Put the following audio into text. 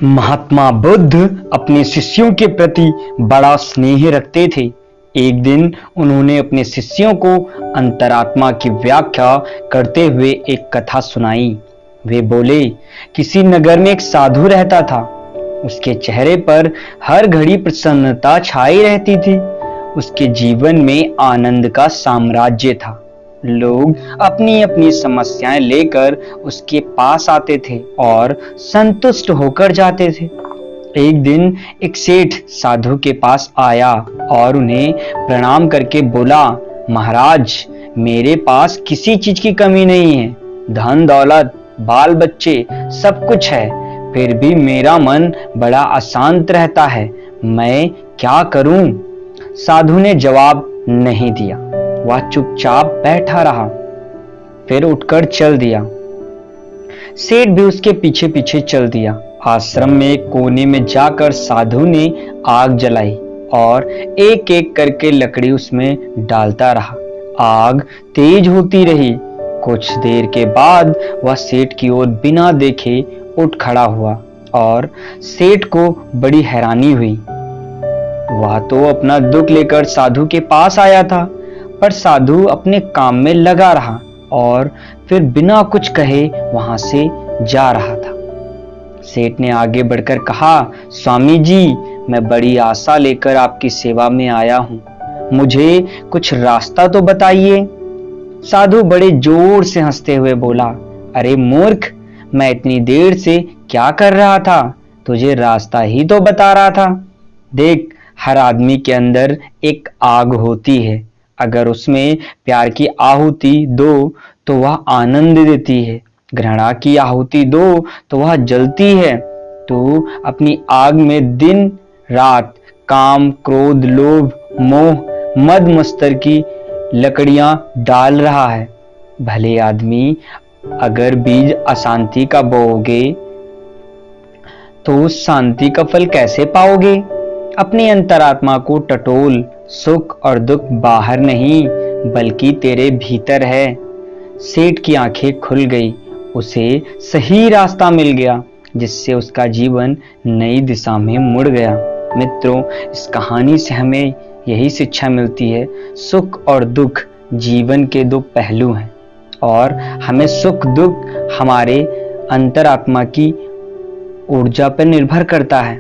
महात्मा बुद्ध अपने शिष्यों के प्रति बड़ा स्नेह रखते थे। एक दिन उन्होंने अपने शिष्यों को अंतरात्मा की व्याख्या करते हुए एक कथा सुनाई। वे बोले, किसी नगर में एक साधु रहता था। उसके चेहरे पर हर घड़ी प्रसन्नता छाई रहती थी। उसके जीवन में आनंद का साम्राज्य था। लोग अपनी अपनी समस्याएं लेकर उसके पास आते थे और संतुष्ट होकर जाते थे। एक दिन एक सेठ साधु के पास आया और उन्हें प्रणाम करके बोला, महाराज, मेरे पास किसी चीज की कमी नहीं है। धन दौलत, बाल बच्चे सब कुछ है, फिर भी मेरा मन बड़ा अशांत रहता है। मैं क्या करूं? साधु ने जवाब नहीं दिया। वह चुपचाप बैठा रहा, फिर उठकर चल दिया। सेठ भी उसके पीछे पीछे चल दिया। आश्रम में एक कोने में जाकर साधु ने आग जलाई और एक एक करके लकड़ी उसमें डालता रहा। आग तेज होती रही। कुछ देर के बाद वह सेठ की ओर बिना देखे उठ खड़ा हुआ और सेठ को बड़ी हैरानी हुई। वह तो अपना दुख लेकर साधु के पास आया था, पर साधु अपने काम में लगा रहा और फिर बिना कुछ कहे वहां से जा रहा था। सेठ ने आगे बढ़कर कहा, स्वामी जी, मैं बड़ी आशा लेकर आपकी सेवा में आया हूं, मुझे कुछ रास्ता तो बताइए। साधु बड़े जोर से हंसते हुए बोला, अरे मूर्ख, मैं इतनी देर से क्या कर रहा था? तुझे रास्ता ही तो बता रहा था। देख, हर आदमी के अंदर एक आग होती है। अगर उसमें प्यार की आहुति दो तो वह आनंद देती है, घृणा की आहुति दो तो वह जलती है। तू अपनी आग में दिन रात काम, क्रोध, लोभ, मोह, मद मत्सर की लकड़ियां डाल रहा है। भले आदमी, अगर बीज अशांति का बोओगे तो उस शांति का फल कैसे पाओगे? अपनी अंतरात्मा को टटोल। सुख और दुख बाहर नहीं बल्कि तेरे भीतर है। सेठ की आंखें खुल गई। उसे सही रास्ता मिल गया, जिससे उसका जीवन नई दिशा में मुड़ गया। मित्रों, इस कहानी से हमें यही शिक्षा मिलती है, सुख और दुख जीवन के दो पहलू हैं और हमें सुख दुख हमारे अंतरात्मा की ऊर्जा पर निर्भर करता है।